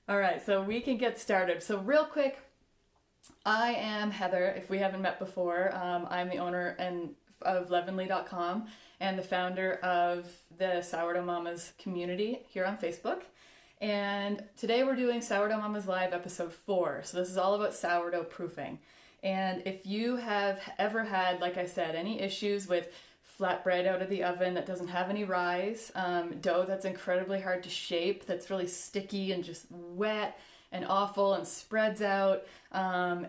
All right, so we can get started. So real quick, I am Heather, if we haven't met before. I'm the owner of Levinly.com and the founder of the Sourdough Mamas community here on Facebook. And today we're doing Sourdough Mamas Live episode 4. So this is all about sourdough proofing. And if you have ever had, like I said, any issues with flatbread out of the oven that doesn't have any rise, dough that's incredibly hard to shape, that's really sticky and just wet and awful and spreads out,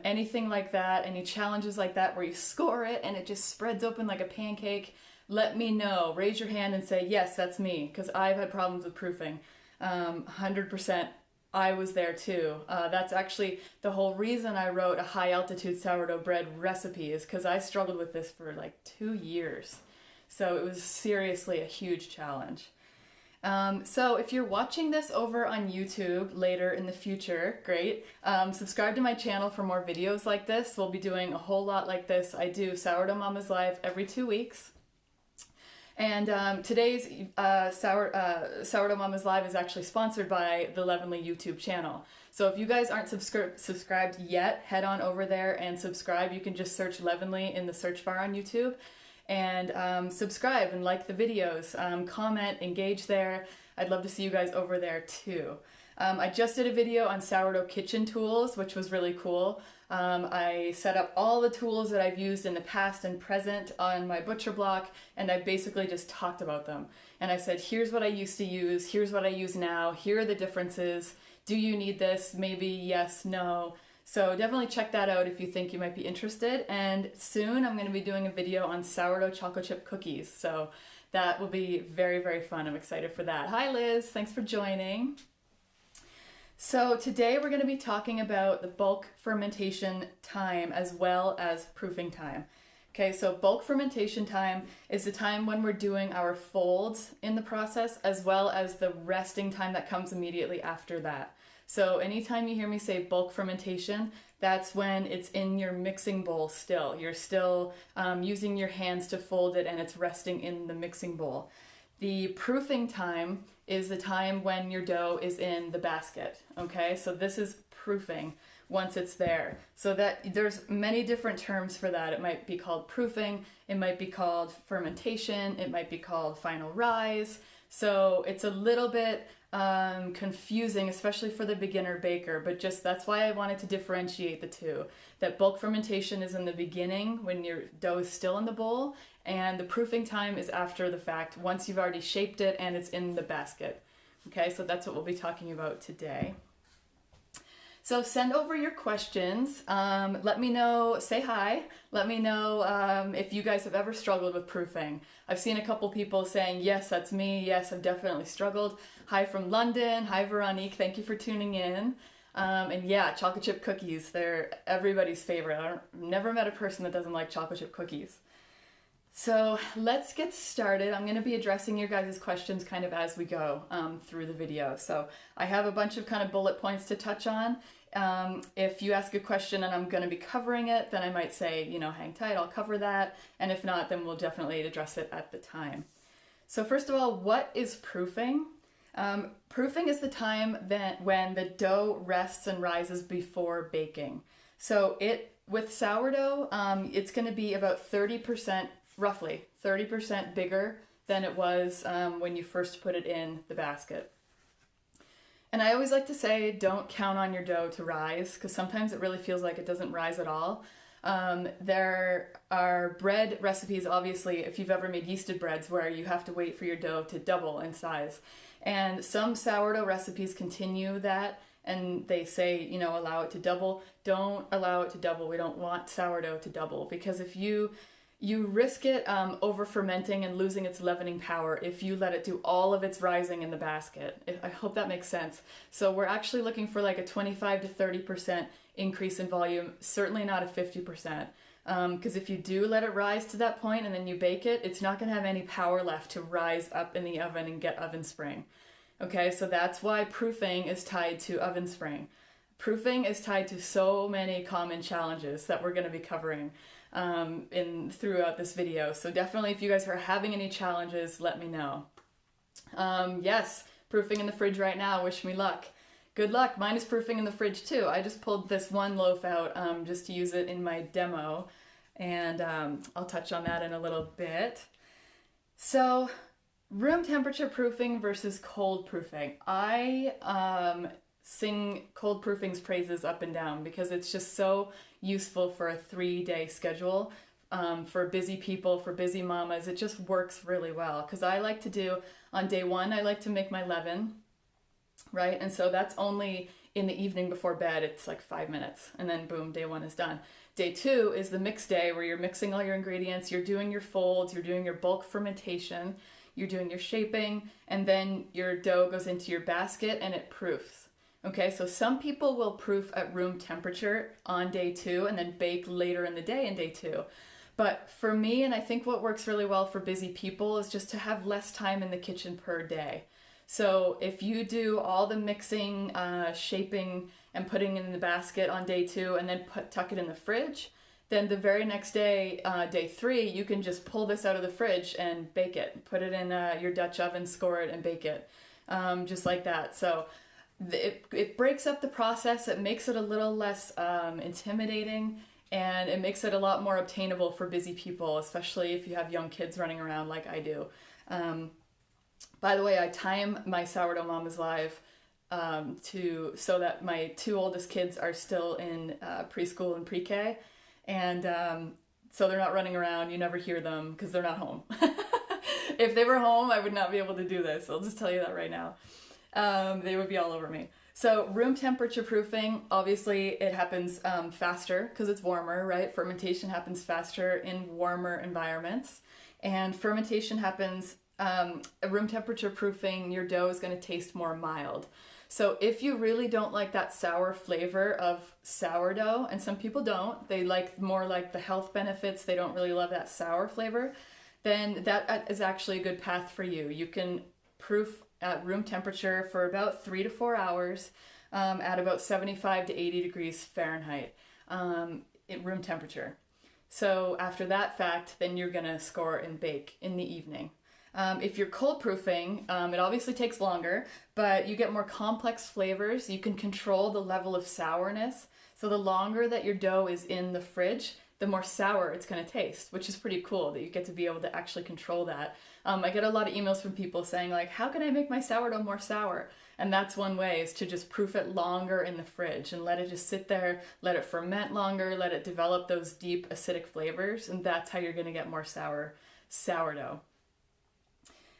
anything like that, any challenges like that where you score it and it just spreads open like a pancake, let me know. Raise your hand and say, yes, that's me, because I've had problems with proofing. 100%. I was there too. That's actually the whole reason I wrote a high altitude sourdough bread recipe, is because I struggled with this for like 2 years. So it was seriously a huge challenge. So if you're watching this over on YouTube later in the future, great. Subscribe to my channel for more videos like this. We'll be doing a whole lot like this. I do Sourdough Mamas Live every 2 weeks. And today's Sourdough Mamas Live is actually sponsored by the Levinly YouTube channel. So if you guys aren't subscribed yet, head on over there and subscribe. You can just search Levinly in the search bar on YouTube and subscribe and like the videos. Comment, engage there. I'd love to see you guys over there too. I just did a video on sourdough kitchen tools, which was really cool. I set up all the tools that I've used in the past and present on my butcher block, and I basically just talked about them. And I said, here's what I used to use, here's what I use now, here are the differences. Do you need this? Maybe, yes, no. So definitely check that out if you think you might be interested. And soon I'm going to be doing a video on sourdough chocolate chip cookies. So that will be very, very fun. I'm excited for that. Hi Liz, thanks for joining. So today we're going to be talking about the bulk fermentation time as well as proofing time. Okay, so bulk fermentation time is the time when we're doing our folds in the process, as well as the resting time that comes immediately after that. So anytime you hear me say bulk fermentation, that's when it's in your mixing bowl still. You're still using your hands to fold it and it's resting in the mixing bowl. The proofing time is the time when your dough is in the basket, okay? So this is proofing once it's there. So that there's many different terms for that. It might be called proofing, it might be called fermentation, it might be called final rise. So it's a little bit confusing, especially for the beginner baker, but just that's why I wanted to differentiate the two. That bulk fermentation is in the beginning when your dough is still in the bowl, and the proofing time is after the fact, once you've already shaped it and it's in the basket. Okay, so that's what we'll be talking about today. So send over your questions. Let me know, say hi. Let me know if you guys have ever struggled with proofing. I've seen a couple people saying, yes, that's me. Yes, I've definitely struggled. Hi from London. Hi, Veronique. Thank you for tuning in. And yeah, chocolate chip cookies, they're everybody's favorite. I've never met a person that doesn't like chocolate chip cookies. So let's get started. I'm going to be addressing your guys' questions kind of as we go through the video. So I have a bunch of kind of bullet points to touch on. If you ask a question and I'm going to be covering it, then I might say, you know, hang tight, I'll cover that. And if not, then we'll definitely address it at the time. So first of all, what is proofing? Proofing is the time when the dough rests and rises before baking. So with sourdough, it's going to be about 30%, roughly 30% bigger than it was when you first put it in the basket. And I always like to say, don't count on your dough to rise, because sometimes it really feels like it doesn't rise at all. There are bread recipes, obviously, if you've ever made yeasted breads, where you have to wait for your dough to double in size. And some sourdough recipes continue that, and they say, you know, allow it to double. Don't allow it to double. We don't want sourdough to double, because if you risk it over fermenting and losing its leavening power if you let it do all of its rising in the basket. I hope that makes sense. So we're actually looking for like a 25 to 30% increase in volume, certainly not a 50%. Because if you do let it rise to that point and then you bake it, it's not going to have any power left to rise up in the oven and get oven spring. Okay, so that's why proofing is tied to oven spring. Proofing is tied to so many common challenges that we're going to be covering throughout this video. So definitely, if you guys are having any challenges, let me know. Yes, proofing in the fridge right now. Wish me luck. Good luck. Mine is proofing in the fridge too. I just pulled this one loaf out just to use it in my demo, and I'll touch on that in a little bit. So, room temperature proofing versus cold proofing. I sing cold proofing's praises up and down because it's just so useful for a 3-day schedule. For busy people, for busy mamas, it just works really well. Because I like to do, on day 1, I like to make my leaven, right? And so that's only in the evening before bed. It's like 5 minutes, and then boom, day 1 is done. Day 2 is the mix day where you're mixing all your ingredients, you're doing your folds, you're doing your bulk fermentation, you're doing your shaping, and then your dough goes into your basket and it proofs. Okay, so some people will proof at room temperature on day 2 and then bake later in the day in day 2. But for me, and I think what works really well for busy people, is just to have less time in the kitchen per day. So if you do all the mixing, shaping, and putting it in the basket on day 2 and then tuck it in the fridge, then the very next day, day 3, you can just pull this out of the fridge and bake it. Put it in your Dutch oven, score it, and bake it. Just like that. So it breaks up the process. It makes it a little less intimidating. And it makes it a lot more obtainable for busy people, especially if you have young kids running around like I do. By the way, I time my Sourdough Mamas Live so that my 2 oldest kids are still in preschool and pre-K. And so they're not running around. You never hear them because they're not home. If they were home, I would not be able to do this. I'll just tell you that right now. They would be all over me. So room temperature proofing, obviously it happens faster because it's warmer, right? Fermentation happens faster in warmer environments. And fermentation happens, room temperature proofing, your dough is going to taste more mild. So if you really don't like that sour flavor of sourdough, and some people don't, they like more like the health benefits, they don't really love that sour flavor, then that is actually a good path for you. You can proof at room temperature for about 3 to 4 hours at about 75 to 80 degrees Fahrenheit at room temperature. So after that fact, then you're gonna score and bake in the evening. If you're cold proofing, it obviously takes longer, but you get more complex flavors. You can control the level of sourness. So the longer that your dough is in the fridge, the more sour it's going to taste, which is pretty cool that you get to be able to actually control that. I get a lot of emails from people saying like, how can I make my sourdough more sour? And that's one way, is to just proof it longer in the fridge and let it just sit there, let it ferment longer, let it develop those deep acidic flavors, and that's how you're going to get more sourdough.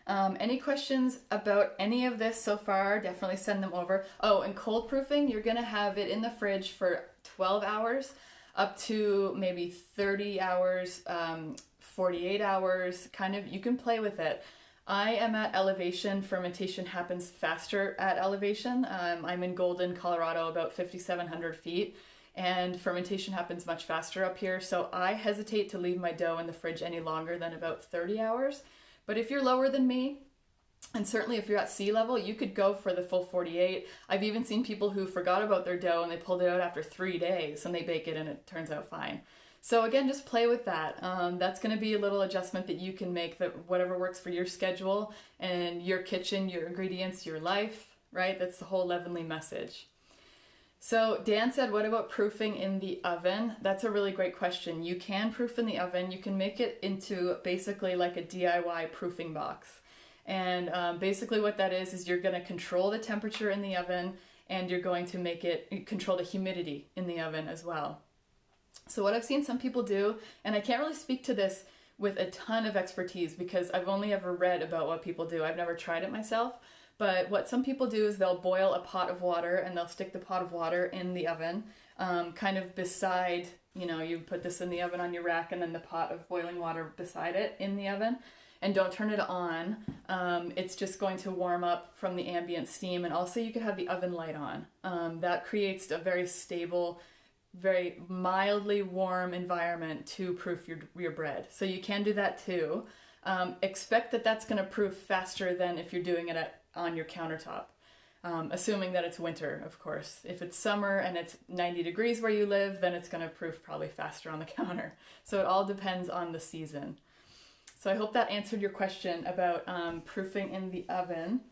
Any questions about any of this so far? Definitely send them over. Oh, and cold proofing, you're going to have it in the fridge for 12 hours, up to maybe 30 hours, 48 hours, kind of, you can play with it. I am at elevation. Fermentation happens faster at elevation. I'm in Golden, Colorado, about 5,700 feet, and fermentation happens much faster up here. So I hesitate to leave my dough in the fridge any longer than about 30 hours. But if you're lower than me, and certainly if you're at sea level, you could go for the full 48. I've even seen people who forgot about their dough and they pulled it out after 3 days and they bake it and it turns out fine. So again, just play with that. That's going to be a little adjustment that you can make, that whatever works for your schedule and your kitchen, your ingredients, your life, right? That's the whole Levinly message. So Dan said, what about proofing in the oven? That's a really great question. You can proof in the oven. You can make it into basically like a DIY proofing box. And basically what that is you're going to control the temperature in the oven, and you're going to make it control the humidity in the oven as well. So what I've seen some people do, and I can't really speak to this with a ton of expertise because I've only ever read about what people do. I've never tried it myself. But what some people do is they'll boil a pot of water and they'll stick the pot of water in the oven, kind of beside, you put this in the oven on your rack and then the pot of boiling water beside it in the oven. And don't turn it on. It's just going to warm up from the ambient steam. And also you could have the oven light on. That creates a very stable, very mildly warm environment to proof your bread. So you can do that too. Expect that that's going to proof faster than if you're doing it on your countertop, assuming that it's winter, of course. If it's summer and it's 90 degrees where you live, then it's going to proof probably faster on the counter. So it all depends on the season. So I hope that answered your question about proofing in the oven.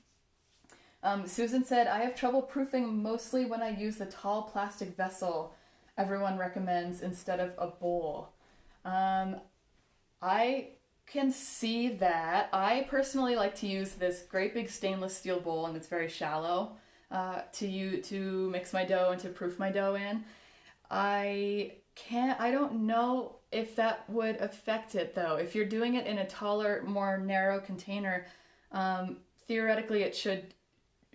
Susan said, I have trouble proofing mostly when I use the tall plastic vessel everyone recommends instead of a bowl. I can see that. I personally like to use this great big stainless steel bowl, and it's very shallow, to mix my dough and to proof my dough in. I don't know if that would affect it though. If you're doing it in a taller, more narrow container, theoretically it should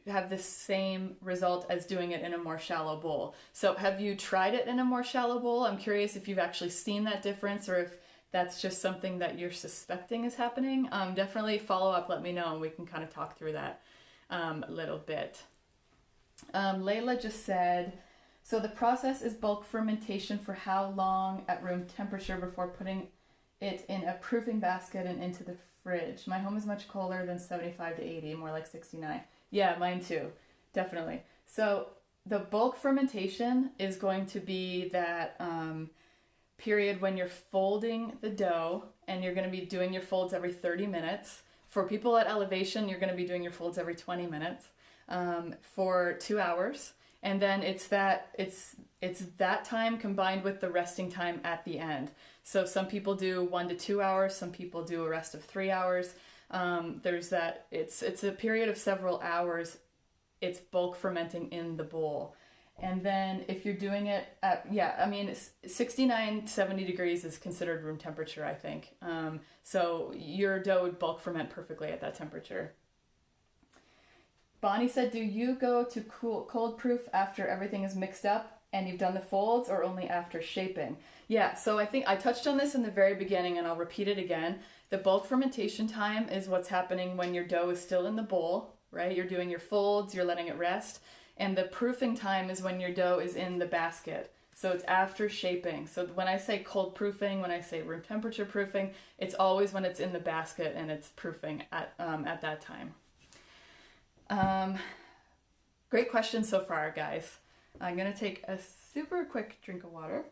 have the same result as doing it in a more shallow bowl. So have you tried it in a more shallow bowl? I'm curious if you've actually seen that difference, or if that's just something that you're suspecting is happening. Definitely follow up, let me know, and we can kind of talk through that a little bit. Layla just said, so the process is bulk fermentation for how long at room temperature before putting it in a proofing basket and into the fridge? My home is much colder than 75 to 80, more like 69. Yeah, mine too, definitely. So the bulk fermentation is going to be that period when you're folding the dough, and you're going to be doing your folds every 30 minutes. For people at elevation, you're going to be doing your folds every 20 minutes for 2 hours. And then it's that time combined with the resting time at the end. So some people do 1 to 2 hours, some people do a rest of 3 hours. There's that, it's a period of several hours. It's bulk fermenting in the bowl. And then if you're doing it at, 69, 70 degrees is considered room temperature, I think. So your dough would bulk ferment perfectly at that temperature. Bonnie said, do you go to cold proof after everything is mixed up and you've done the folds, or only after shaping? Yeah, so I think I touched on this in the very beginning, and I'll repeat it again. The bulk fermentation time is what's happening when your dough is still in the bowl, right? You're doing your folds, you're letting it rest. And the proofing time is when your dough is in the basket. So it's after shaping. So when I say cold proofing, when I say room temperature proofing, it's always when it's in the basket and it's proofing at that time. Great question so far, guys. I'm going to take a super quick drink of water.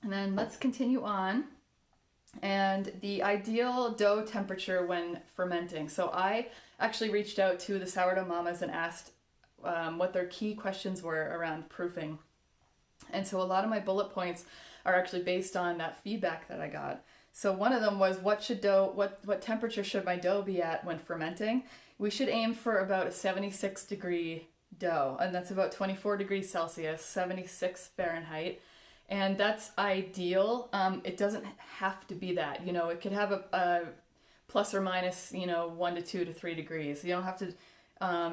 And then let's continue on. And the ideal dough temperature when fermenting. So I actually reached out to the sourdough mamas and asked what their key questions were around proofing. And so a lot of my bullet points are actually based on that feedback that I got. So one of them was, what temperature should my dough be at when fermenting? We should aim for about a 76 degree dough, and that's about 24 degrees Celsius, 76 Fahrenheit. And that's ideal. It doesn't have to be that. It could have a plus or minus, 1 to 2 to 3 degrees. You don't have to,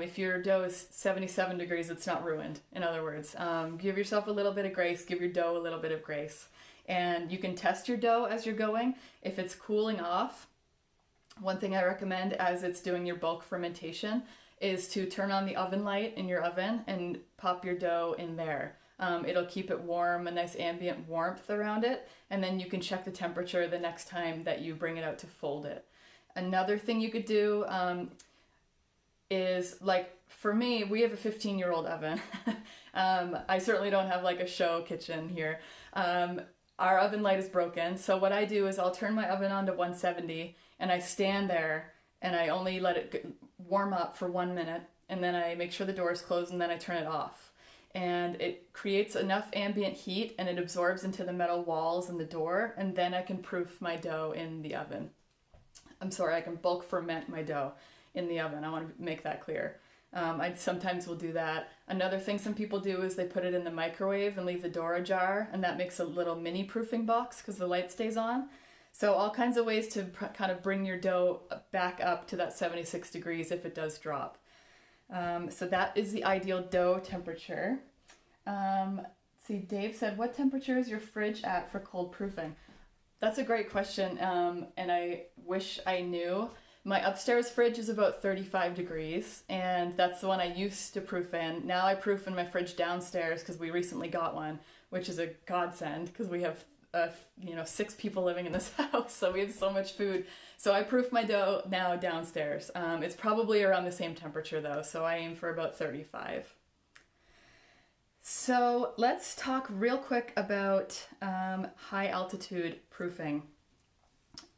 if your dough is 77 degrees, it's not ruined. In other words, give yourself a little bit of grace, give your dough a little bit of grace. And you can test your dough as you're going. If it's cooling off, one thing I recommend as it's doing your bulk fermentation is to turn on the oven light in your oven and pop your dough in there. It'll keep it warm, a nice ambient warmth around it, and then you can check the temperature the next time that you bring it out to fold it. Another thing you could do is, like, for me, we have a 15-year-old oven. I certainly don't have like a show kitchen here. Our oven light is broken, so what I do is I'll turn my oven on to 170, and I stand there and I only let it warm up for 1 minute, and then I make sure the door is closed, and then I turn it off. And it creates enough ambient heat, and it absorbs into the metal walls and the door, and then I can proof my dough in the oven. I can bulk ferment my dough in the oven. I want to make that clear. I sometimes will do that. Another thing some people do is they put it in the microwave and leave the door ajar, and that makes a little mini proofing box because the light stays on. So all kinds of ways to kind of bring your dough back up to that 76 degrees if it does drop. So that is the ideal dough temperature. See, Dave said, what temperature is your fridge at for cold proofing? That's a great question, and I wish I knew. My upstairs fridge is about 35 degrees, and that's the one I used to proof in. Now I proof in my fridge downstairs because we recently got one, which is a godsend because we have 6 people living in this house, so we have so much food. So I proof my dough now downstairs. It's probably around the same temperature though, so I aim for about 35. So let's talk real quick about high altitude proofing.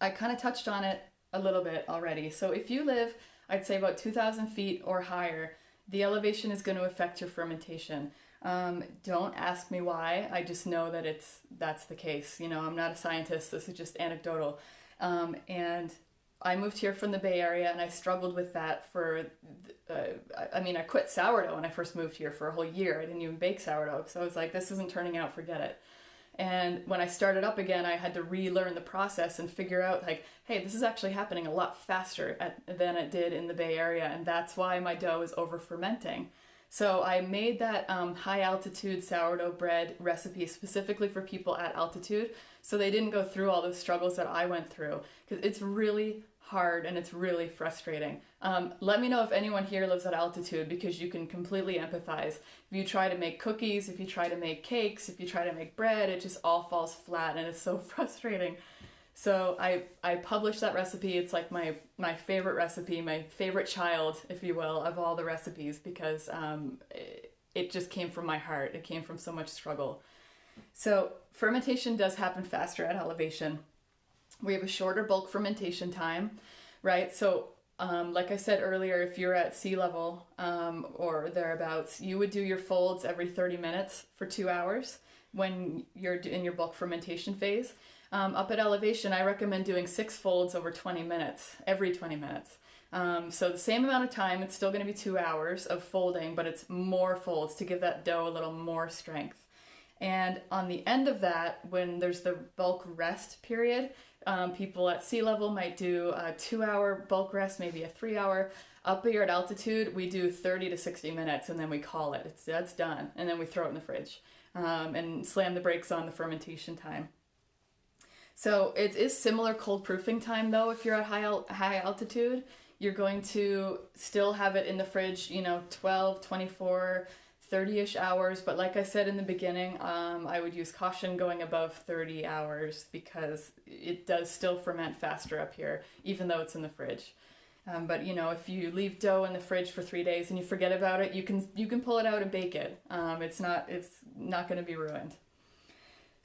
I kind of touched on it a little bit already. So if you live I'd say about 2,000 feet or higher, the elevation is going to affect your fermentation. Don't ask me why. I just know that that's the case. You know, I'm not a scientist. This is just anecdotal. And I moved here from the Bay Area, and I struggled with that for, I quit sourdough when I first moved here for a whole year. I didn't even bake sourdough because I was like, this isn't turning out, forget it. And when I started up again, I had to relearn the process and figure out like, hey, this is actually happening a lot faster than it did in the Bay Area. And that's why my dough is over fermenting. So I made that high altitude sourdough bread recipe specifically for people at altitude, so they didn't go through all those struggles that I went through, because it's really hard and it's really frustrating. Let me know if anyone here lives at altitude, because you can completely empathize. If you try to make cookies, if you try to make cakes, if you try to make bread, it just all falls flat and it's so frustrating. So I published that recipe. It's like my favorite recipe, my favorite child, if you will, of all the recipes, because it just came from my heart. It came from so much struggle. So fermentation does happen faster at elevation. We have a shorter bulk fermentation time, right? So like I said earlier, if you're at sea level or thereabouts, you would do your folds every 30 minutes for 2 hours when you're in your bulk fermentation phase. Up at elevation, I recommend doing 6 folds over 20 minutes, every 20 minutes. So the same amount of time, it's still going to be 2 hours of folding, but it's more folds to give that dough a little more strength. And on the end of that, when there's the bulk rest period, people at sea level might do a 2-hour bulk rest, maybe a 3-hour. Up here at altitude, we do 30 to 60 minutes, and then we call it. That's done. And then we throw it in the fridge and slam the brakes on the fermentation time. So it is similar cold proofing time, though. If you're at high altitude, you're going to still have it in the fridge, 12, 24, 30-ish hours. But like I said in the beginning, I would use caution going above 30 hours, because it does still ferment faster up here, even though it's in the fridge. But if you leave dough in the fridge for 3 days and you forget about it, you can pull it out and bake it. It's not going to be ruined.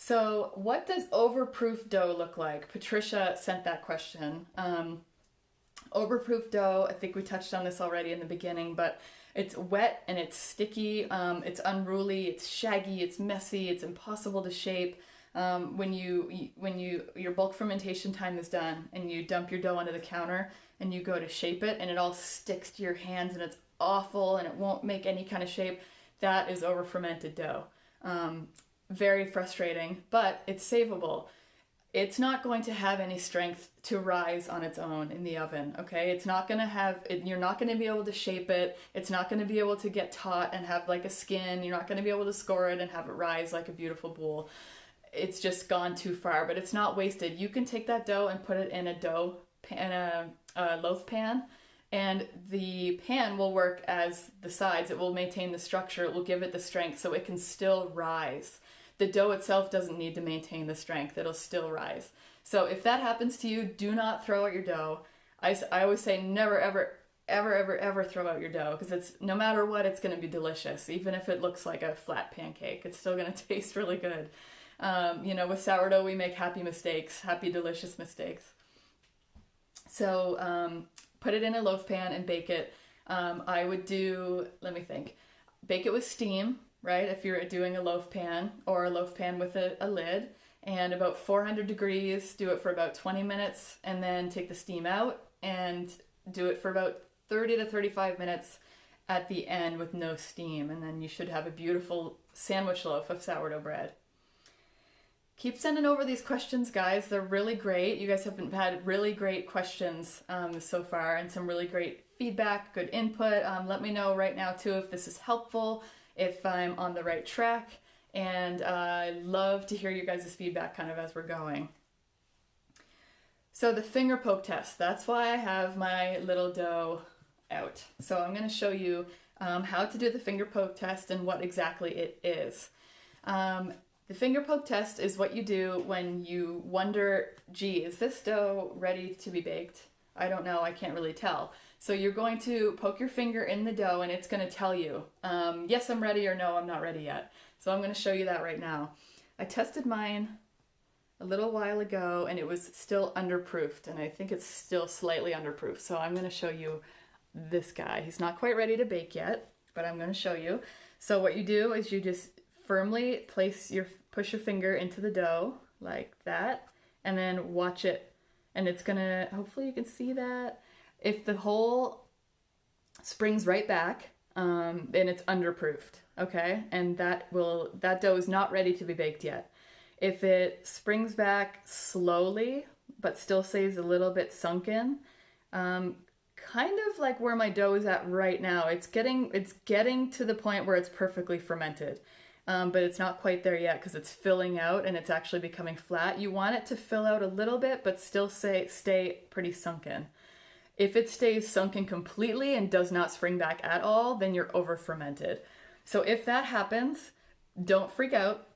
So what does overproof dough look like? Patricia sent that question. Overproof dough, I think we touched on this already in the beginning, but it's wet and it's sticky, it's unruly, it's shaggy, it's messy, it's impossible to shape. When your bulk fermentation time is done and you dump your dough onto the counter and you go to shape it and it all sticks to your hands and it's awful and it won't make any kind of shape, that is over fermented dough. Very frustrating, but it's savable. It's not going to have any strength to rise on its own in the oven, okay? It's not going to have, you're not going to be able to shape it. It's not going to be able to get taut and have like a skin. You're not going to be able to score it and have it rise like a beautiful boule. It's just gone too far, but it's not wasted. You can take that dough and put it in a loaf pan, and the pan will work as the sides. It will maintain the structure. It will give it the strength so it can still rise. The dough itself doesn't need to maintain the strength. It'll still rise. So if that happens to you, do not throw out your dough. I always say never, ever, ever, ever, ever throw out your dough, because it's, no matter what, it's going to be delicious. Even if it looks like a flat pancake, it's still going to taste really good. With sourdough, we make happy mistakes, happy, delicious mistakes. So put it in a loaf pan and bake it. I would do, bake it with steam, right? If you're doing a loaf pan, or a loaf pan with a lid, and about 400 degrees, do it for about 20 minutes, and then take the steam out and do it for about 30 to 35 minutes at the end with no steam. And then you should have a beautiful sandwich loaf of sourdough bread. Keep sending over these questions, guys. They're really great. You guys have had really great questions so far, and some really great feedback, good input. Let me know right now too if this is helpful, if I'm on the right track, and I love to hear you guys' feedback kind of as we're going. So the finger poke test, that's why I have my little dough out. So I'm going to show you how to do the finger poke test and what exactly it is. The finger poke test is what you do when you wonder, gee, is this dough ready to be baked? I don't know, I can't really tell. So you're going to poke your finger in the dough and it's going to tell you, yes, I'm ready, or no, I'm not ready yet. So I'm going to show you that right now. I tested mine a little while ago and it was still underproofed, and I think it's still slightly underproofed. So I'm going to show you this guy. He's not quite ready to bake yet, but I'm going to show you. So what you do is you just firmly push your finger into the dough like that, and then watch it. And it's gonna, hopefully you can see that. If the hole springs right back, then it's underproofed, okay? And that dough is not ready to be baked yet. If it springs back slowly, but still stays a little bit sunken, kind of like where my dough is at right now. It's getting to the point where it's perfectly fermented, but it's not quite there yet because it's filling out and it's actually becoming flat. You want it to fill out a little bit, but still stay pretty sunken. If it stays sunken completely and does not spring back at all, then you're over fermented. So if that happens, don't freak out.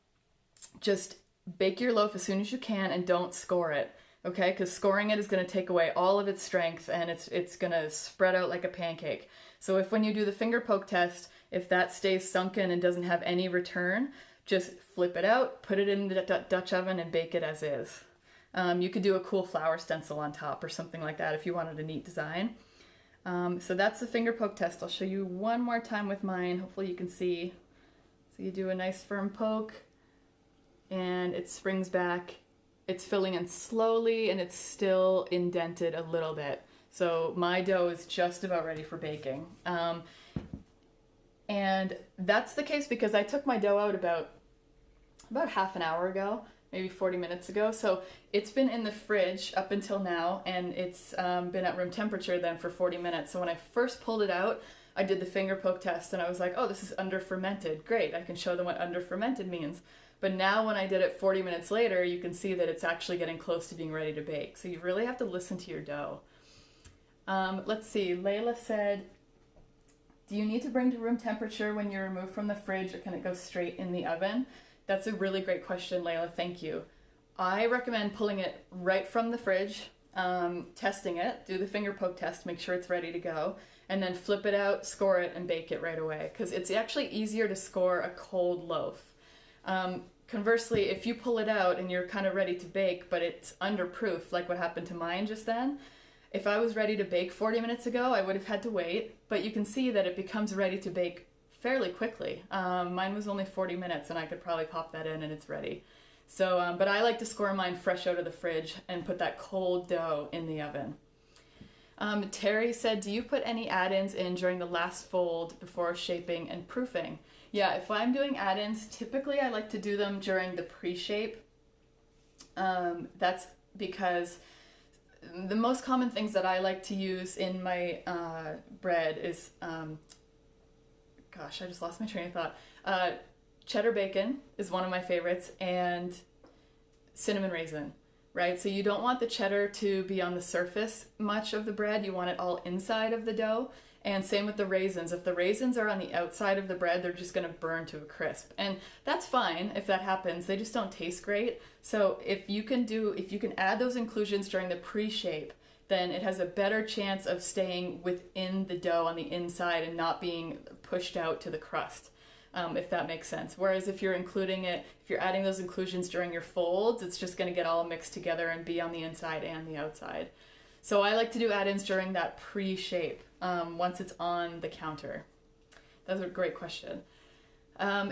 Just bake your loaf as soon as you can and don't score it. Okay, because scoring it is going to take away all of its strength and it's going to spread out like a pancake. So if when you do the finger poke test, if that stays sunken and doesn't have any return, just flip it out, put it in the Dutch oven and bake it as is. You could do a cool flower stencil on top or something like that if you wanted a neat design. So that's the finger poke test. I'll show you one more time with mine. Hopefully you can see. So you do a nice firm poke and it springs back. It's filling in slowly and it's still indented a little bit. So my dough is just about ready for baking. And that's the case because I took my dough out about half an hour ago, maybe 40 minutes ago. So it's been in the fridge up until now and it's been at room temperature then for 40 minutes. So when I first pulled it out, I did the finger poke test and I was like, oh, this is under fermented. Great, I can show them what under fermented means. But now when I did it 40 minutes later, you can see that it's actually getting close to being ready to bake. So you really have to listen to your dough. Let's see, Layla said, do you need to bring to room temperature when you're removed from the fridge or can it go straight in the oven? That's a really great question, Layla, thank you. I recommend pulling it right from the fridge, testing it, do the finger poke test, make sure it's ready to go, and then flip it out, score it, and bake it right away. Because it's actually easier to score a cold loaf. Conversely, if you pull it out and you're kind of ready to bake, but it's underproof, like what happened to mine just then, if I was ready to bake 40 minutes ago, I would have had to wait, but you can see that it becomes ready to bake fairly quickly. Mine was only 40 minutes and I could probably pop that in and it's ready. So, but I like to score mine fresh out of the fridge and put that cold dough in the oven. Terry said, do you put any add-ins in during the last fold before shaping and proofing? Yeah, if I'm doing add-ins, typically I like to do them during the pre-shape. That's because the most common things that I like to use in my bread is, gosh, I just lost my train of thought. Cheddar bacon is one of my favorites, and cinnamon raisin, right? So you don't want the cheddar to be on the surface much of the bread. You want it all inside of the dough. And same with the raisins. If the raisins are on the outside of the bread, they're just going to burn to a crisp. And that's fine if that happens. They just don't taste great. So if you can add those inclusions during the pre-shape, then it has a better chance of staying within the dough on the inside and not being pushed out to the crust, if that makes sense. Whereas if you're adding those inclusions during your folds, it's just going to get all mixed together and be on the inside and the outside. So I like to do add-ins during that pre-shape, once it's on the counter. That's a great question.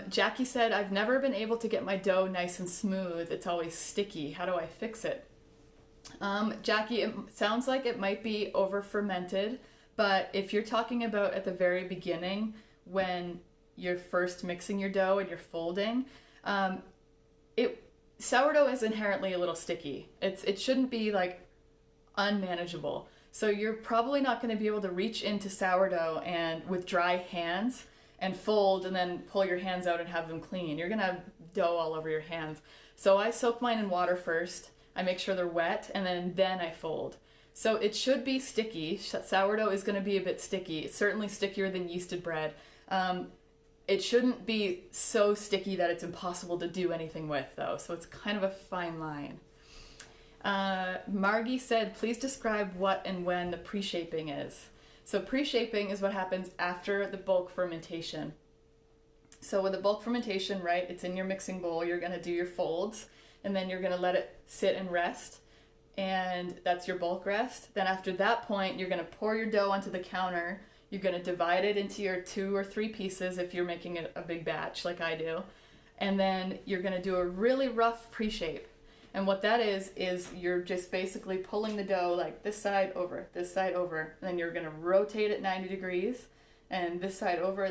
Jackie said, I've never been able to get my dough nice and smooth. It's always sticky. How do I fix it? Jackie, it sounds like it might be over fermented, but if you're talking about at the very beginning when you're first mixing your dough and you're folding, sourdough is inherently a little sticky. It shouldn't be like unmanageable. So you're probably not going to be able to reach into sourdough and with dry hands and fold and then pull your hands out and have them clean. You're going to have dough all over your hands. So I soak mine in water first. I make sure they're wet and then I fold. So it should be sticky. Sourdough is going to be a bit sticky. It's certainly stickier than yeasted bread. It shouldn't be so sticky that it's impossible to do anything with though. So it's kind of a fine line. Margie said, please describe what and when the pre-shaping is. So pre-shaping is what happens after the bulk fermentation. So with the bulk fermentation, right, it's in your mixing bowl, you're going to do your folds, and then you're going to let it sit and rest. and that's your bulk rest. Then after that point, you're going to pour your dough onto the counter. You're going to divide it into your 2 or 3 pieces if you're making a big batch like I do. And then you're going to do a really rough pre-shape. And what that is you're just basically pulling the dough like this side over, and then you're going to rotate it 90 degrees, and this side over,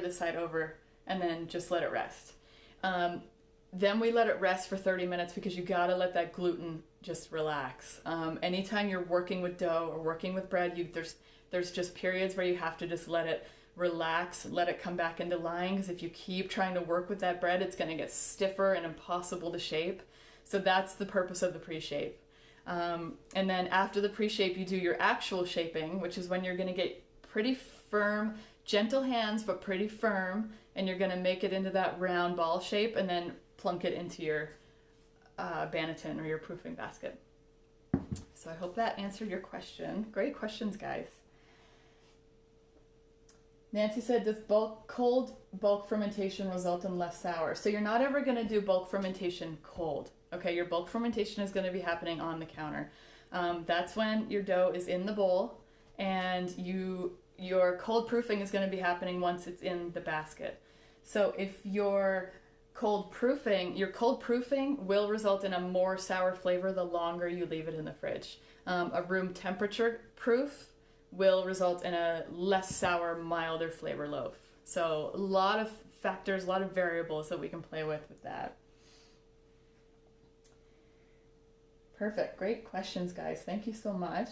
and then just let it rest. Then we let it rest for 30 minutes because you got to let that gluten just relax. Anytime you're working with dough or working with bread, there's just periods where you have to just let it relax, let it come back into line, because if you keep trying to work with that bread, it's going to get stiffer and impossible to shape. So that's the purpose of the pre-shape. And then after the pre-shape, you do your actual shaping, which is when you're going to get pretty firm, gentle hands, but pretty firm, and you're going to make it into that round ball shape and then plunk it into your banneton or your proofing basket. So I hope that answered your question. Great questions, guys. Nancy said, does cold bulk fermentation result in less sour? So you're not ever going to do bulk fermentation cold. Okay, your bulk fermentation is going to be happening on the counter. That's when your dough is in the bowl, and your cold proofing is going to be happening once it's in the basket. So if your cold proofing will result in a more sour flavor the longer you leave it in the fridge. A room temperature proof will result in a less sour, milder flavor loaf. So a lot of factors, a lot of variables that we can play with that. Perfect. Great questions, guys. Thank you so much.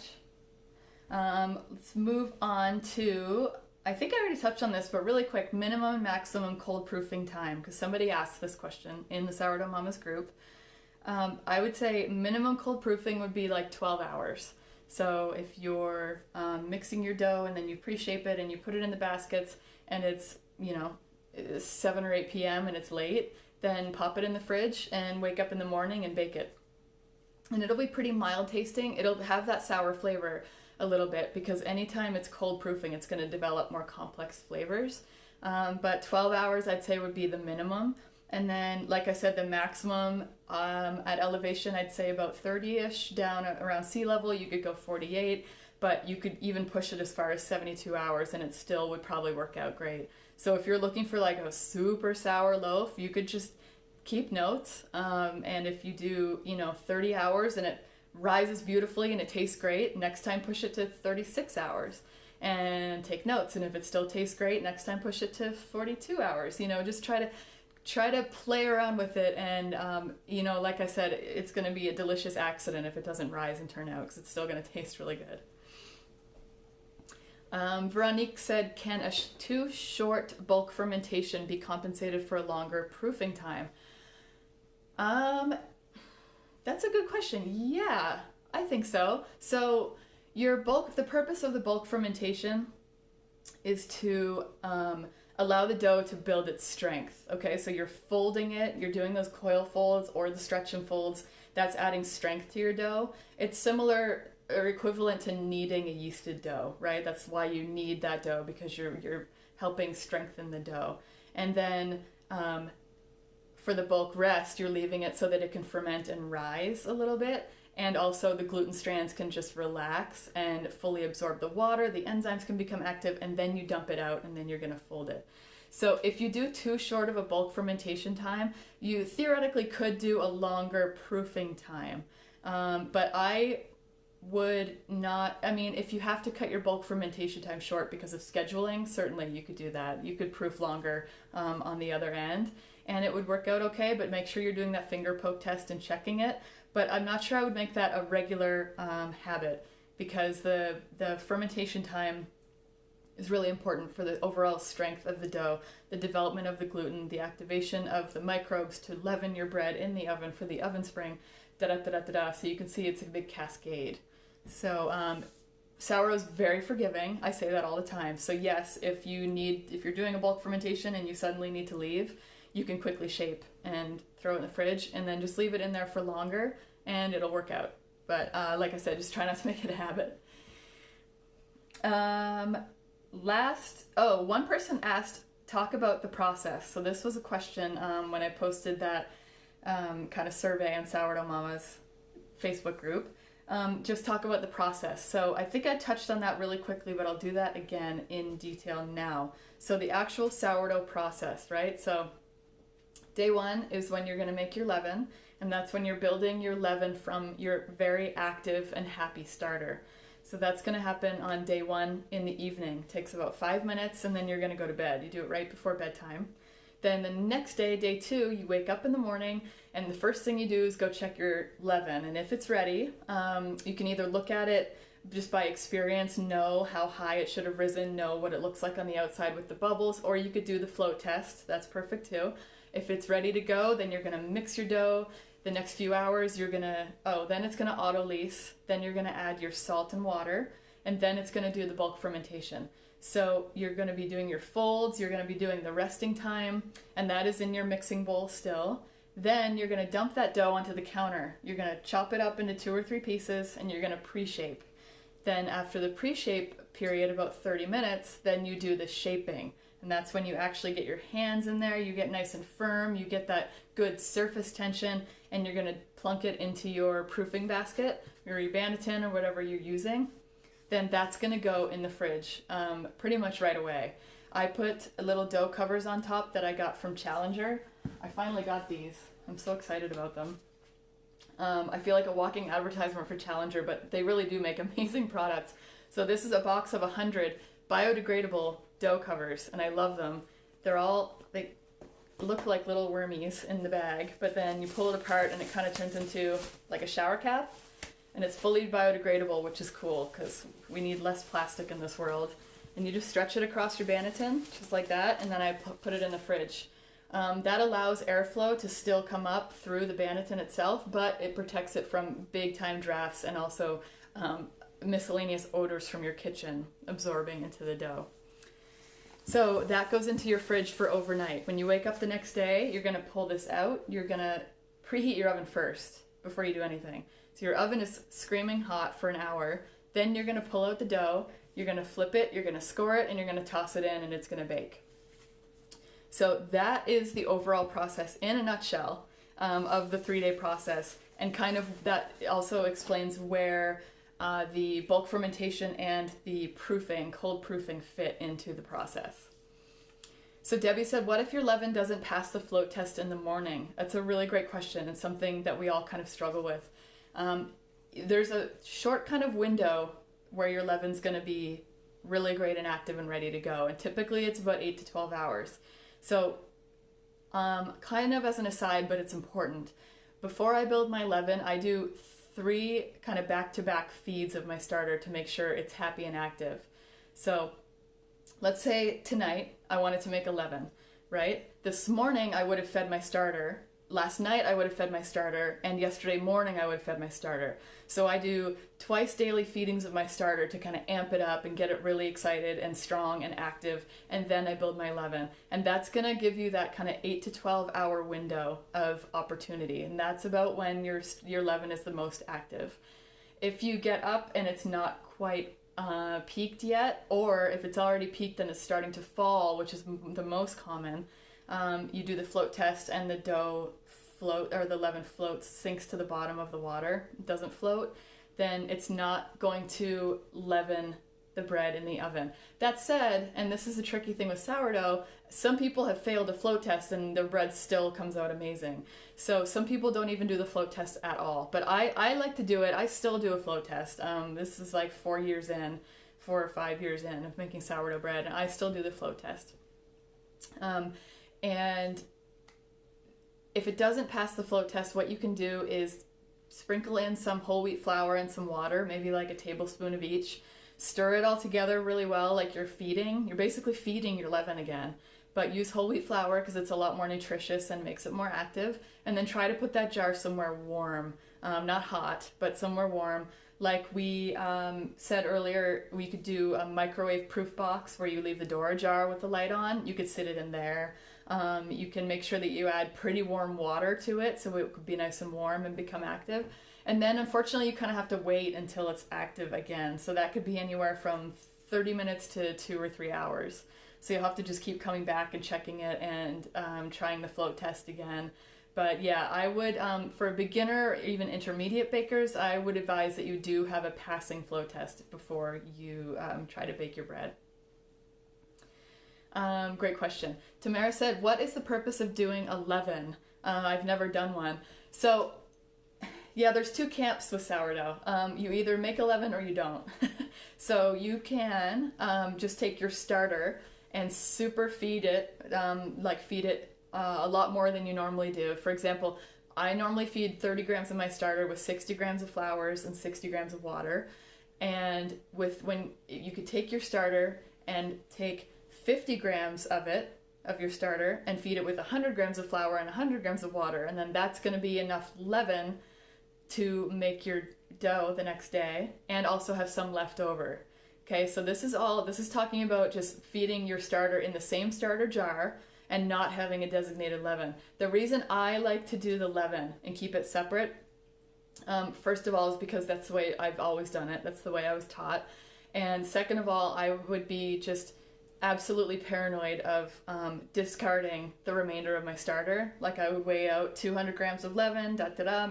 Let's move on to, I think I already touched on this, but really quick, minimum and maximum cold proofing time, because somebody asked this question in the Sourdough Mamas group. I would say minimum cold proofing would be like 12 hours. So if you're mixing your dough and then you pre-shape it and you put it in the baskets and it's, 7 or 8 p.m. and it's late, then pop it in the fridge and wake up in the morning and bake it. And it'll be pretty mild tasting. It'll have that sour flavor a little bit because anytime it's cold proofing, it's going to develop more complex flavors. But 12 hours I'd say would be the minimum. And then, like I said, the maximum at elevation, I'd say about 30-ish, down around sea level, you could go 48, but you could even push it as far as 72 hours and it still would probably work out great. So if you're looking for like a super sour loaf, you could just keep notes. And if you do, 30 hours and it rises beautifully and it tastes great, next time push it to 36 hours and take notes. And if it still tastes great, next time push it to 42 hours. Just try to play around with it, and like I said, it's going to be a delicious accident if it doesn't rise and turn out, because it's still going to taste really good. Veronique said, can a too short bulk fermentation be compensated for a longer proofing time? That's a good question. Yeah, I think so. So the purpose of the bulk fermentation is to allow the dough to build its strength. Okay, so you're folding it, you're doing those coil folds or the stretch and folds. That's adding strength to your dough. It's similar or equivalent to kneading a yeasted dough, right? That's why you knead that dough, because you're helping strengthen the dough. And then for the bulk rest, you're leaving it so that it can ferment and rise a little bit. And also the gluten strands can just relax and fully absorb the water. The enzymes can become active, and then you dump it out, and then you're going to fold it. So if you do too short of a bulk fermentation time, you theoretically could do a longer proofing time. But I would not, if you have to cut your bulk fermentation time short because of scheduling, certainly you could do that. You could proof longer on the other end, and it would work out okay, but make sure you're doing that finger poke test and checking it. But I'm not sure I would make that a regular habit, because the fermentation time is really important for the overall strength of the dough, the development of the gluten, the activation of the microbes to leaven your bread in the oven for the oven spring, da-da-da-da-da-da. So you can see it's a big cascade. So sourdough is very forgiving. I say that all the time. So yes, if you're doing a bulk fermentation and you suddenly need to leave, you can quickly shape and throw it in the fridge and then just leave it in there for longer and it'll work out. But like I said, just try not to make it a habit. One person asked, talk about the process. So this was a question when I posted that kind of survey on Sourdough Mama's Facebook group. just talk about the process. So I think I touched on that really quickly, but I'll do that again in detail now. So the actual sourdough process, right? So day one is when you're going to make your leaven, and that's when you're building your leaven from your very active and happy starter. So that's going to happen on day one in the evening. It takes about 5 minutes, and then you're going to go to bed. You do it right before bedtime. Then the next day, day two, you wake up in the morning, and the first thing you do is go check your leaven. And if it's ready, you can either look at it just by experience, know how high it should have risen, know what it looks like on the outside with the bubbles, or you could do the float test. That's perfect too. If it's ready to go, then you're going to mix your dough. The next few hours, then it's going to auto-lease. Then you're going to add your salt and water, and then it's going to do the bulk fermentation. So you're going to be doing your folds, you're going to be doing the resting time, and that is in your mixing bowl still. Then you're going to dump that dough onto the counter. You're going to chop it up into 2 or 3 pieces, and you're going to pre-shape. Then after the pre-shape period, about 30 minutes, then you do the shaping. And that's when you actually get your hands in there, you get nice and firm, you get that good surface tension, and you're going to plunk it into your proofing basket, or your Banneton, or whatever you're using. Then that's going to go in the fridge pretty much right away. I put little dough covers on top that I got from Challenger. I finally got these. I'm so excited about them. I feel like a walking advertisement for Challenger, but they really do make amazing products. So this is a box of 100 biodegradable dough covers, and I love them. They look like little wormies in the bag, but then you pull it apart and it kind of turns into like a shower cap. And it's fully biodegradable, which is cool because we need less plastic in this world. And you just stretch it across your Banneton, just like that, and then I put it in the fridge. That allows airflow to still come up through the Banneton itself, but it protects it from big time drafts and also miscellaneous odors from your kitchen absorbing into the dough. So that goes into your fridge for overnight. When you wake up the next day, you're going to pull this out. You're going to preheat your oven first before you do anything. So your oven is screaming hot for an hour. Then you're going to pull out the dough, you're going to flip it, you're going to score it, and you're going to toss it in, and it's going to bake. So that is the overall process in a nutshell of the 3-day process. And kind of that also explains where the bulk fermentation and the proofing, cold proofing, fit into the process. So Debbie said, what if your leaven doesn't pass the float test in the morning? That's a really great question, and something that we all kind of struggle with. There's a short kind of window where your leaven's going to be really great and active and ready to go. And typically it's about 8 to 12 hours. So kind of as an aside, but it's important. Before I build my leaven, I do 3 kind of back-to-back feeds of my starter to make sure it's happy and active. So let's say tonight I wanted to make a leaven, right? This morning I would have fed my starter. Last night I would have fed my starter, and yesterday morning I would have fed my starter. So I do twice daily feedings of my starter to kind of amp it up and get it really excited and strong and active, and then I build my leaven. And that's going to give you that kind of 8 to 12 hour window of opportunity, and that's about when your leaven is the most active. If you get up and it's not quite peaked yet, or if it's already peaked and it's starting to fall, which is the most common, you do the float test and the dough the leaven floats, sinks to the bottom of the water, doesn't float, then it's not going to leaven the bread in the oven. That said, and this is the tricky thing with sourdough, some people have failed a float test and their bread still comes out amazing. So some people don't even do the float test at all. But I like to do it. I still do a float test. This is like 4 or 5 years in of making sourdough bread, and I still do the float test. And if it doesn't pass the float test, what you can do is sprinkle in some whole wheat flour and some water, maybe like a tablespoon of each. Stir it all together really well, like you're feeding. You're basically feeding your leaven again. But use whole wheat flour because it's a lot more nutritious and makes it more active. And then try to put that jar somewhere warm, not hot, but somewhere warm. Like we said earlier, we could do a microwave proof box where you leave the door ajar with the light on. You could sit it in there. You can make sure that you add pretty warm water to it so it could be nice and warm and become active. And then unfortunately you kind of have to wait until it's active again. So that could be anywhere from 30 minutes to 2 or 3 hours. So you'll have to just keep coming back and checking it and trying the float test again. But yeah, I would, for a beginner or even intermediate bakers, I would advise that you do have a passing flow test before you try to bake your bread. Great question. Tamara said, what is the purpose of doing a leaven? I've never done one. So yeah, there's two camps with sourdough. You either make a leaven or you don't. So you can just take your starter and super feed it, feed it a lot more than you normally do. For example, I normally feed 30 grams of my starter with 60 grams of flours and 60 grams of water. And when you could take your starter and take 50 grams of your starter and feed it with 100 grams of flour and 100 grams of water, and then that's going to be enough leaven to make your dough the next day and also have some left over. Okay, so this is talking about just feeding your starter in the same starter jar and not having a designated leaven. The reason I like to do the leaven and keep it separate, first of all, is because that's the way I've always done it. That's the way I was taught. And second of all, I would be just absolutely paranoid of discarding the remainder of my starter. Like I would weigh out 200 grams of leaven,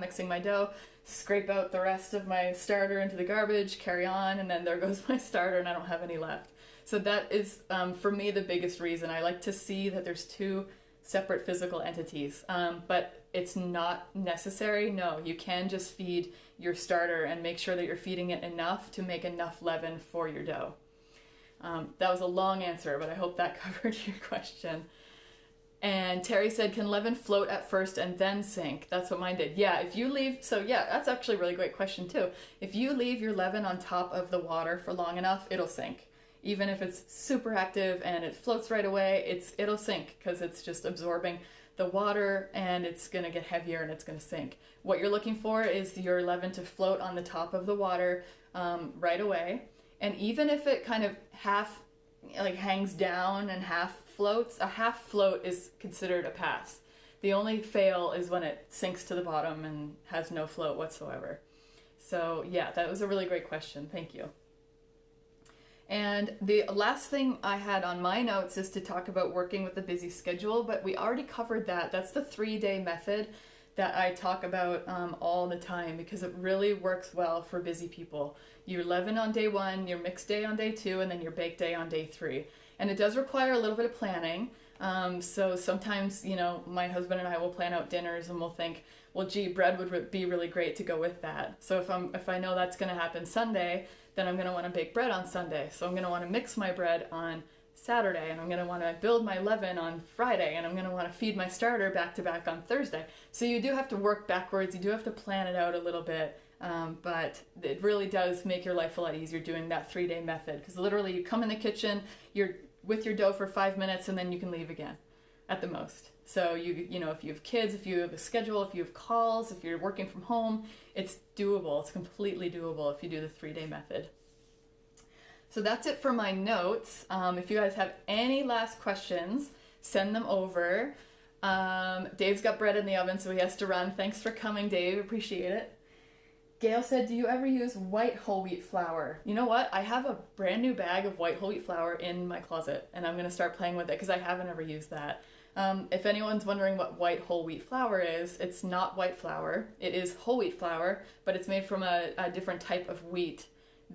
mixing my dough, scrape out the rest of my starter into the garbage, carry on, and then there goes my starter and I don't have any left. So that is, for me, the biggest reason. I like to see that there's two separate physical entities, but it's not necessary. No, you can just feed your starter and make sure that you're feeding it enough to make enough leaven for your dough. That was a long answer, but I hope that covered your question. And Terry said, can leaven float at first and then sink? That's what mine did. Yeah, if you leave, so yeah, that's actually a really great question too. If you leave your leaven on top of the water for long enough, it'll sink. Even if it's super active and it floats right away, it'll sink because it's just absorbing the water and it's going to get heavier and it's going to sink. What you're looking for is your leaven to float on the top of the water right away. And even if it kind of half hangs down and half floats, a half float is considered a pass. The only fail is when it sinks to the bottom and has no float whatsoever. So yeah, that was a really great question. Thank you. And the last thing I had on my notes is to talk about working with a busy schedule, but we already covered that. That's the 3-day method that I talk about all the time because it really works well for busy people. You leaven on day 1, your mix day on day 2, and then your bake day on day 3. And it does require a little bit of planning. So sometimes, my husband and I will plan out dinners and we'll think, well, gee, bread would be really great to go with that. So if I know that's going to happen Sunday, then I'm going to want to bake bread on Sunday. So I'm going to want to mix my bread on Saturday, and I'm going to want to build my leaven on Friday, and I'm going to want to feed my starter back to back on Thursday. So you do have to work backwards. You do have to plan it out a little bit. But it really does make your life a lot easier doing that 3-day method, because literally you come in the kitchen, you're with your dough for 5 minutes, and then you can leave again at the most. So if you have kids, if you have a schedule, if you have calls, if you're working from home, it's doable. It's completely doable if you do the 3-day method. So that's it for my notes. If you guys have any last questions, send them over. Dave's got bread in the oven, so he has to run. Thanks for coming, Dave. Appreciate it. Gail said, do you ever use white whole wheat flour? You know what? I have a brand new bag of white whole wheat flour in my closet, and I'm going to start playing with it because I haven't ever used that. If anyone's wondering what white whole wheat flour is, it's not white flour. It is whole wheat flour, but it's made from a different type of wheat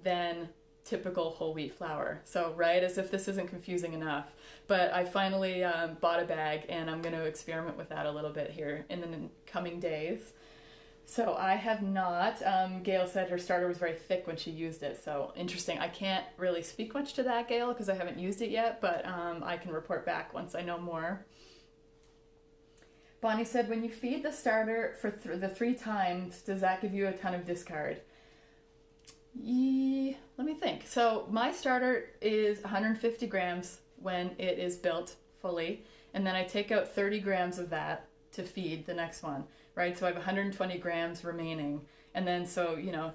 than typical whole wheat flour. So, right, as if this isn't confusing enough. But I finally bought a bag, and I'm going to experiment with that a little bit here in the coming days. So I have not. Gail said her starter was very thick when she used it, so interesting. I can't really speak much to that, Gail, because I haven't used it yet, but I can report back once I know more. Bonnie said, when you feed the starter for the 3 times, does that give you a ton of discard? Let me think. So my starter is 150 grams when it is built fully, and then I take out 30 grams of that to feed the next one, right? So I have 120 grams remaining, and then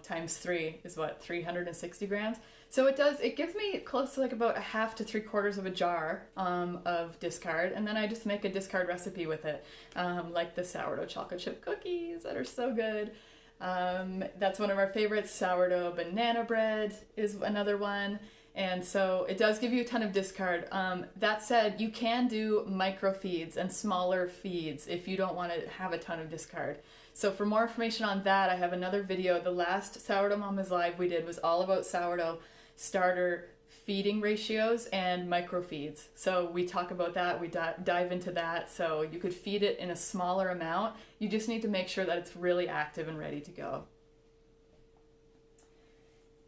times 3 is what, 360 grams? So it gives me close to about a half to 3/4 of a jar of discard, and then I just make a discard recipe with it, like the sourdough chocolate chip cookies that are so good. That's one of our favorites. Sourdough banana bread is another one. And so it does give you a ton of discard. That said, you can do micro feeds and smaller feeds if you don't want to have a ton of discard. So for more information on that, I have another video. The last Sourdough Mamas Live we did was all about sourdough starter feeding ratios and micro feeds. So we talk about that, we dive into that. So you could feed it in a smaller amount. You just need to make sure that it's really active and ready to go.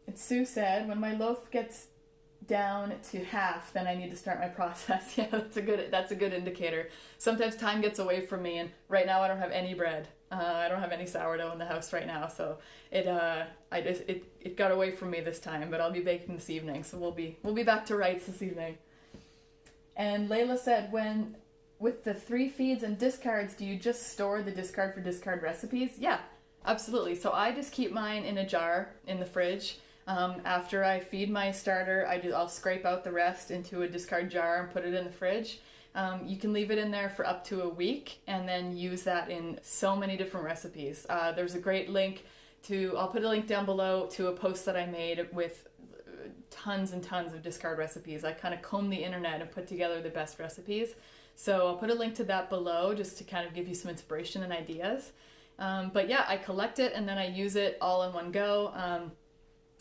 And Sue said, when my loaf gets down to half, then I need to start my process. Yeah, that's a good indicator. Sometimes time gets away from me, and right now I don't have any bread. I don't have any sourdough in the house right now, so it got away from me this time. But I'll be baking this evening, so we'll be back to rights this evening. And Layla said, with the 3 feeds and discards, do you just store the discard for discard recipes? Yeah, absolutely. So I just keep mine in a jar in the fridge. After I feed my starter, I'll scrape out the rest into a discard jar and put it in the fridge. You can leave it in there for up to a week and then use that in so many different recipes. There's a great link I'll put a link down below to a post that I made with tons and tons of discard recipes. I kind of combed the internet and put together the best recipes. So I'll put a link to that below just to kind of give you some inspiration and ideas. But yeah, I collect it and then I use it all in one go.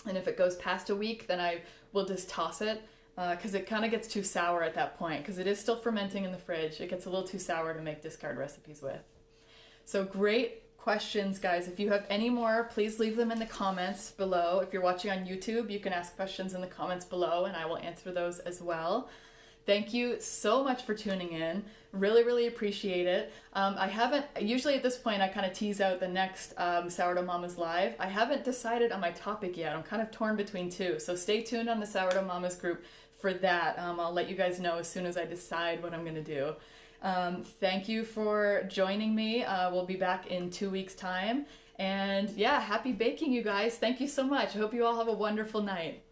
And if it goes past a week, then I will just toss it because it kind of gets too sour at that point because it is still fermenting in the fridge. It gets a little too sour to make discard recipes with. So great questions, guys. If you have any more, please leave them in the comments below. If you're watching on YouTube, you can ask questions in the comments below and I will answer those as well. Thank you so much for tuning in. Really, really appreciate it. Usually at this point I kind of tease out the next Sourdough Mamas Live. I haven't decided on my topic yet. I'm kind of torn between 2. So stay tuned on the Sourdough Mamas group for that. I'll let you guys know as soon as I decide what I'm going to do. Thank you for joining me. We'll be back in 2 weeks' time. And yeah, happy baking, you guys. Thank you so much. I hope you all have a wonderful night.